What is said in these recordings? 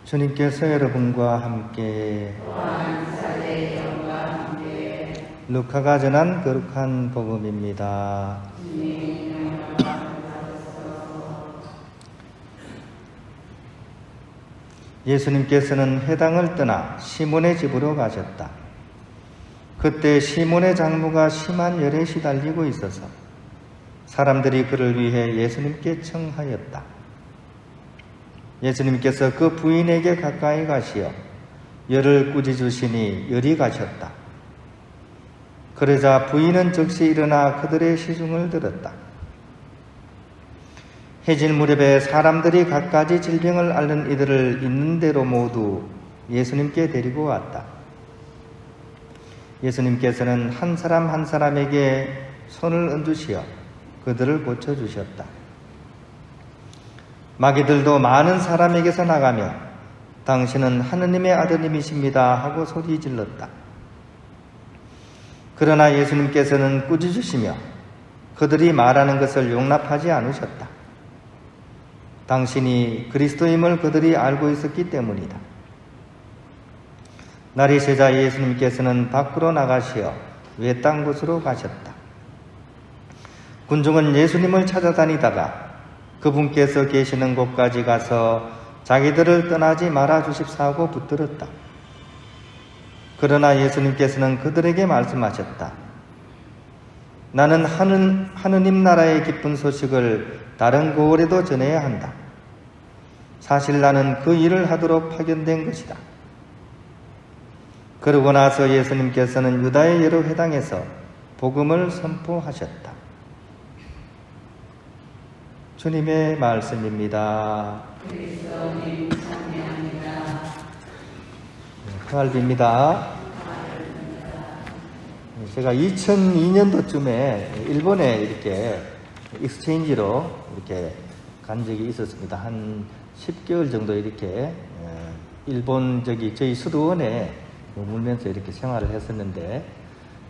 주님께서 여러분과 함께 루카가 전한 거룩한 복음입니다. 예수님께서는 회당을 떠나 시몬의 집으로 가셨다. 그때 시몬의 장모가 심한 열에 시달리고 있어서 사람들이 그를 위해 예수님께 청하였다. 예수님께서 그 부인에게 가까이 가시어 열을 꾸짖으시니 열이 가셨다. 그러자 부인은 즉시 일어나 그들의 시중을 들었다. 해질 무렵에 사람들이 갖가지 질병을 앓는 이들을 있는 대로 모두 예수님께 데리고 왔다. 예수님께서는 한 사람 한 사람에게 손을 얹으시어 그들을 고쳐주셨다. 마귀들도 많은 사람에게서 나가며 당신은 하느님의 아드님이십니다 하고 소리 질렀다. 그러나 예수님께서는 꾸짖으시며 그들이 말하는 것을 용납하지 않으셨다. 당신이 그리스도임을 그들이 알고 있었기 때문이다. 날이 새자 예수님께서는 밖으로 나가시어 외딴 곳으로 가셨다. 군중은 예수님을 찾아다니다가 그분께서 계시는 곳까지 가서 자기들을 떠나지 말아 주십사 하고 붙들었다. 그러나 예수님께서는 그들에게 말씀하셨다. 나는 하느님 나라의 기쁜 소식을 다른 고을에도 전해야 한다. 사실 나는 그 일을 하도록 파견된 것이다. 그러고 나서 예수님께서는 유다의 여러 회당에서 복음을 선포하셨다. 주님의 말씀입니다. 그리스도님 찬양합니다. 평알비입니다. 제가 2002년도쯤에 일본에 이렇게 익스체인지로 이렇게 간 적이 있었습니다. 한 10개월 정도 이렇게 일본 저희 수도원에 머물면서 이렇게 생활을 했었는데,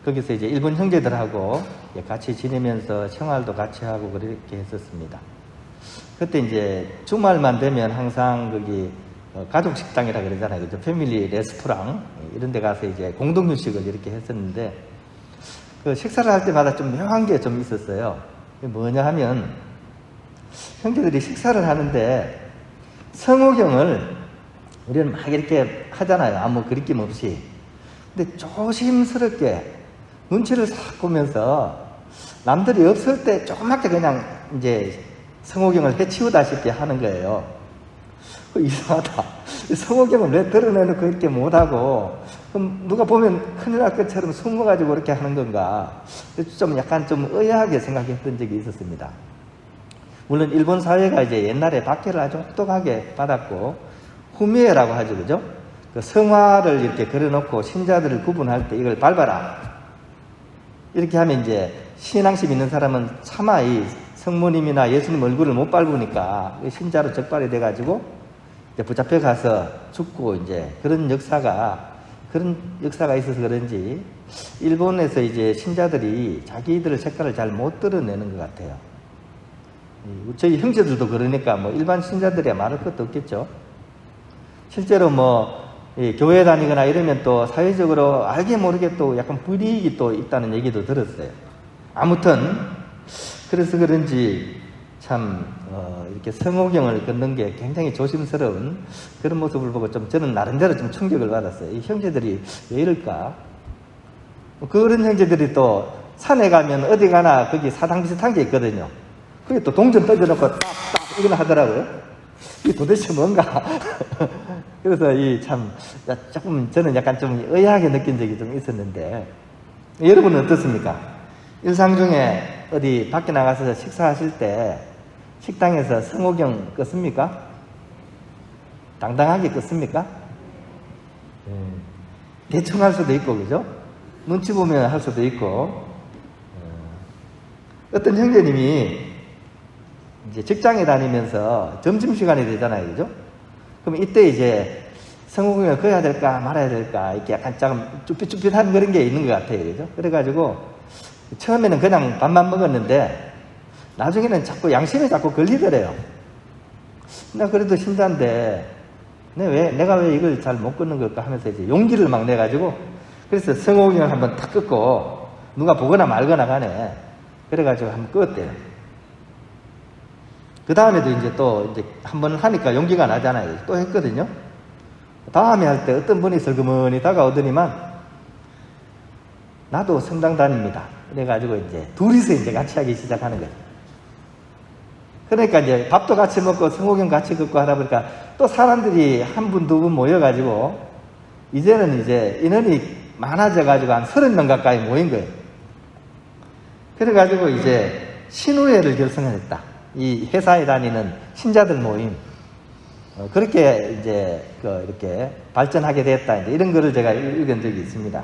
거기서 이제 일본 형제들하고 같이 지내면서 생활도 같이 하고 그렇게 했었습니다. 그때 이제 주말만 되면 항상 거기 가족 식당이라 그러잖아요. 그죠? 패밀리 레스토랑 이런 데 가서 이제 공동 휴식을 이렇게 했었는데, 그 식사를 할 때마다 좀 묘한 게 좀 있었어요. 뭐냐 하면 형제들이 식사를 하는데 성호경을 우리는 막 이렇게 하잖아요. 아무 그리낌 없이. 근데 조심스럽게 눈치를 싹 보면서 남들이 없을 때 조그맣게 그냥 이제 성호경을 해치우다시피 하는 거예요. 이상하다. 성호경을 왜 드러내놓고 이렇게 못하고, 그럼 누가 보면 큰일 날 것처럼 숨어가지고 그렇게 하는 건가. 좀 약간 좀 의아하게 생각했던 적이 있었습니다. 물론 일본 사회가 이제 옛날에 박해를 아주 혹독하게 받았고, 후미에라고 하죠. 그죠? 그 성화를 이렇게 그려놓고 신자들을 구분할 때 이걸 밟아라. 이렇게 하면 이제 신앙심 있는 사람은 차마 이 성모님이나 예수님 얼굴을 못 밟으니까 신자로 적발이 돼가지고 이제 붙잡혀 가서 죽고 이제 그런 역사가 있어서 그런지 일본에서 이제 신자들이 자기들의 색깔을 잘 못 드러내는 것 같아요. 저희 형제들도 그러니까 뭐 일반 신자들이야 말할 것도 없겠죠. 실제로 교회 다니거나 이러면 또 사회적으로 알게 모르게 또 약간 불이익이 또 있다는 얘기도 들었어요. 아무튼 그래서 그런지 참 이렇게 성호경을 걷는 게 굉장히 조심스러운 그런 모습을 보고 좀 저는 나름대로 좀 충격을 받았어요. 이 형제들이 왜 이럴까? 그런 형제들이 또 산에 가면 어디 가나 거기 사당 비슷한 게 있거든요. 그게 또 동전 떠져놓고 딱 이거나 하더라고요. 이게 도대체 뭔가? 그래서 조금 저는 약간 좀 의아하게 느낀 적이 좀 있었는데, 여러분은 어떻습니까? 일상 중에 어디 밖에 나가서 식사하실 때 식당에서 성호경 껐습니까? 당당하게 껐습니까? 대충 할 수도 있고, 그죠? 눈치 보면 할 수도 있고. 어떤 형제님이 이제 직장에 다니면서 점심시간이 되잖아요. 그죠? 그럼 이때 이제 성호경을 꺼야 될까 말아야 될까 이렇게 약간 좀 쭈삣쭈삣한 그런 게 있는 것 같아요. 그죠? 그래가지고 처음에는 그냥 밥만 먹었는데 나중에는 자꾸 양심에 자꾸 걸리더래요. 나 그래도 신자인데 내가 왜 이걸 잘 못 끊는 걸까 하면서 이제 용기를 막 내가지고, 그래서 성호경을 한번 탁 끊고, 누가 보거나 말거나 간에, 그래가지고 한번 껐대요. 그 다음에도 이제 또 이제 한번 하니까 용기가 나잖아요. 또 했거든요. 다음에 할 때 어떤 분이 슬그머니 다가오더니만, 나도 성당 다닙니다. 그래가지고 이제 둘이서 이제 같이 하기 시작하는 거죠. 그러니까 이제 밥도 같이 먹고 성호경 같이 걷고 하다 보니까 또 사람들이 한 분, 두 분 모여가지고 이제는 이제 인원이 많아져가지고 한 30명 가까이 모인 거예요. 그래가지고 이제 신우회를 결성했다. 이 회사에 다니는 신자들 모임. 그렇게 이제 이렇게 발전하게 됐다. 이제 이런 거를 제가 읽은 적이 있습니다.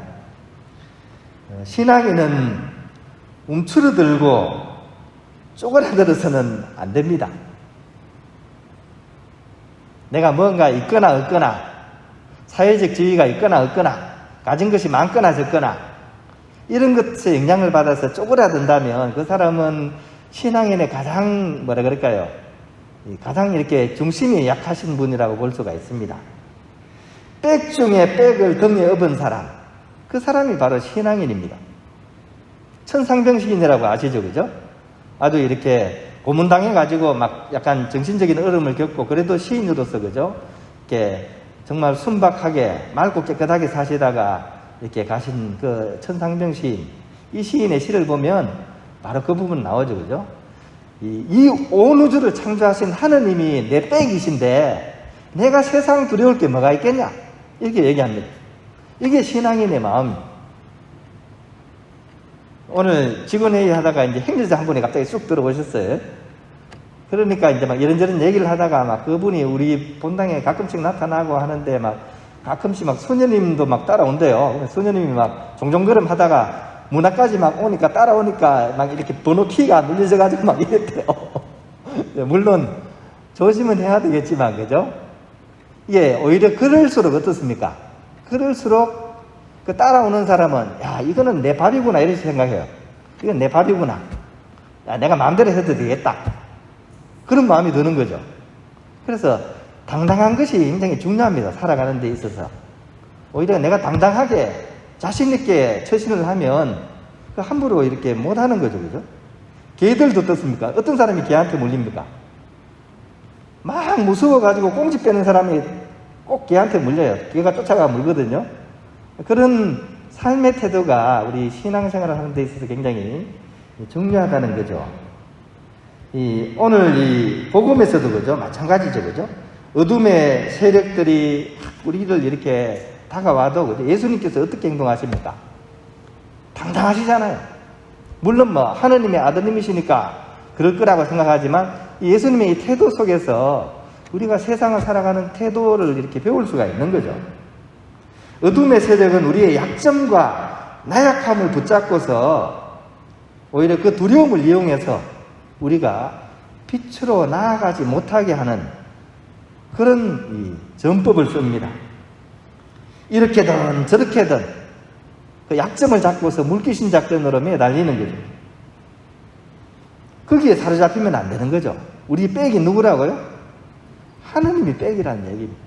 신앙인은 움츠러들고 쪼그라들어서는 안 됩니다. 내가 뭔가 있거나 없거나, 사회적 지위가 있거나 없거나, 가진 것이 많거나 적거나, 이런 것에 영향을 받아서 쪼그라든다면 그 사람은 신앙인의 가장 가장 이렇게 중심이 약하신 분이라고 볼 수가 있습니다. 백 중에 백을 등에 업은 사람, 그 사람이 바로 신앙인입니다. 천상병시인이라고 아시죠, 그죠? 아주 이렇게 고문당해가지고 막 약간 정신적인 어려움을 겪고 그래도 시인으로서, 그죠? 이렇게 정말 순박하게 맑고 깨끗하게 사시다가 이렇게 가신 그 천상병시인, 이 시인의 시를 보면 바로 그 부분 나오죠, 그죠? 이 온 우주를 창조하신 하느님이 내 백이신데 내가 세상 두려울 게 뭐가 있겠냐? 이렇게 얘기합니다. 이게 신앙인의 마음입니다. 오늘 직원회의 하다가 이제 행정자 한 분이 갑자기 쑥 들어오셨어요. 그러니까 이제 막 이런저런 얘기를 하다가 막 그분이 우리 본당에 가끔씩 나타나고 하는데 막 가끔씩 막 소녀님도 막 따라온대요. 소녀님이 막 종종걸음 하다가 문 앞까지 막 오니까 따라오니까 막 이렇게 번호 키가 눌려져가지고 막 이랬대요. 물론 조심은 해야 되겠지만, 그죠? 이게 오히려 그럴수록 어떻습니까? 그럴수록 그 따라오는 사람은, 야, 이거는 내 밥이구나, 이렇게 생각해요. 이건 내 밥이구나. 야, 내가 마음대로 해도 되겠다. 그런 마음이 드는 거죠. 그래서 당당한 것이 굉장히 중요합니다. 살아가는 데 있어서. 오히려 내가 당당하게 자신있게 처신을 하면 그 함부로 이렇게 못하는 거죠. 그죠? 개들도 어떻습니까? 어떤 사람이 개한테 물립니까? 막 무서워가지고 꽁지 빼는 사람이 꼭 개한테 물려요. 개가 쫓아가 물거든요. 그런 삶의 태도가 우리 신앙생활을 하는 데 있어서 굉장히 중요하다는 거죠. 오늘 이 복음에서도 그죠? 마찬가지죠. 그죠? 어둠의 세력들이 우리를 이렇게 다가와도, 그죠? 예수님께서 어떻게 행동하십니까? 당당하시잖아요. 물론 하느님의 아드님이시니까 그럴 거라고 생각하지만 예수님의 이 태도 속에서 우리가 세상을 살아가는 태도를 이렇게 배울 수가 있는 거죠. 어둠의 세력은 우리의 약점과 나약함을 붙잡고서 오히려 그 두려움을 이용해서 우리가 빛으로 나아가지 못하게 하는 그런 전법을 씁니다. 이렇게든 저렇게든 그 약점을 잡고서 물귀신 작전으로 매달리는 거죠. 거기에 사로잡히면 안 되는 거죠. 우리 백이 누구라고요? 하느님이 백이라는 얘기입니다.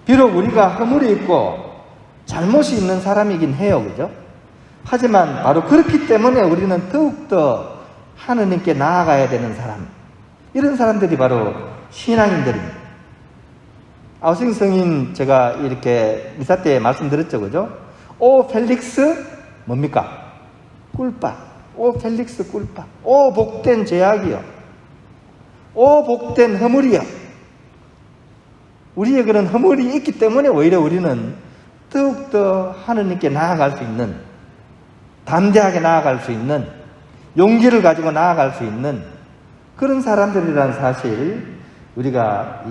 비록 우리가 허물이 있고 잘못이 있는 사람이긴 해요. 그죠? 하지만 바로 그렇기 때문에 우리는 더욱더 하느님께 나아가야 되는 사람. 이런 사람들이 바로 신앙인들입니다. 아우싱 성인 제가 이렇게 미사 때 말씀드렸죠. 그죠? 오 펠릭스 뭡니까? 꿀빠. 오 펠릭스 꿀빠. 오 복된 죄악이여. 오 복된 허물이여. 우리의 그런 허물이 있기 때문에 오히려 우리는 더욱더 하느님께 나아갈 수 있는, 담대하게 나아갈 수 있는, 용기를 가지고 나아갈 수 있는 그런 사람들이라는 사실 우리가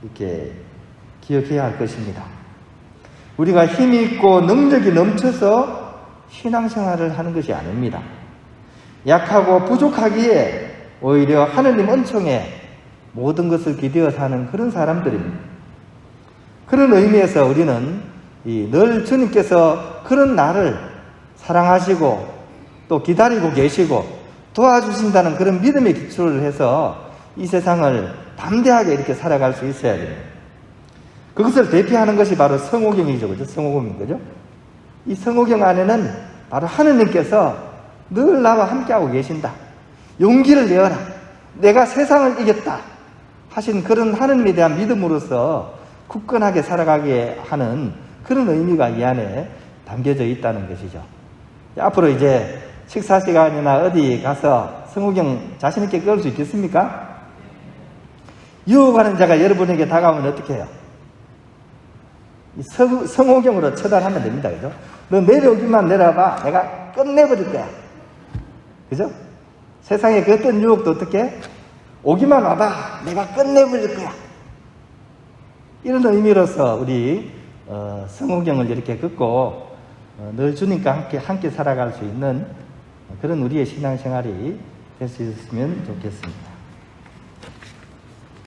이렇게 기억해야 할 것입니다. 우리가 힘이 있고 능력이 넘쳐서 신앙생활을 하는 것이 아닙니다. 약하고 부족하기에 오히려 하느님 은총에 모든 것을 기대어 사는 그런 사람들입니다. 그런 의미에서 우리는 늘 주님께서 그런 나를 사랑하시고 또 기다리고 계시고 도와주신다는 그런 믿음에 기초를 해서 이 세상을 담대하게 이렇게 살아갈 수 있어야 됩니다. 그것을 대표하는 것이 바로 성호경이죠. 그죠? 성호경인 거죠? 이 성호경 안에는 바로 하느님께서 늘 나와 함께하고 계신다. 용기를 내어라. 내가 세상을 이겼다. 하신 그런 하느님에 대한 믿음으로써 굳건하게 살아가게 하는 그런 의미가 이 안에 담겨져 있다는 것이죠. 앞으로 이제 식사 시간이나 어디 가서 성호경 자신있게 끌 수 있겠습니까? 유혹하는 자가 여러분에게 다가오면 어떻게 해요? 성호경으로 처단하면 됩니다. 그죠? 너 내려오기만 내려봐. 내가 끝내버릴 거야. 그죠? 세상에 그 어떤 유혹도 어떻게? 오기만 와봐. 내가 끝내버릴 거야. 이런 의미로서 우리 성호경을 이렇게 긋고 늘 주님과 함께 살아갈 수 있는 그런 우리의 신앙생활이 될 수 있으면 좋겠습니다.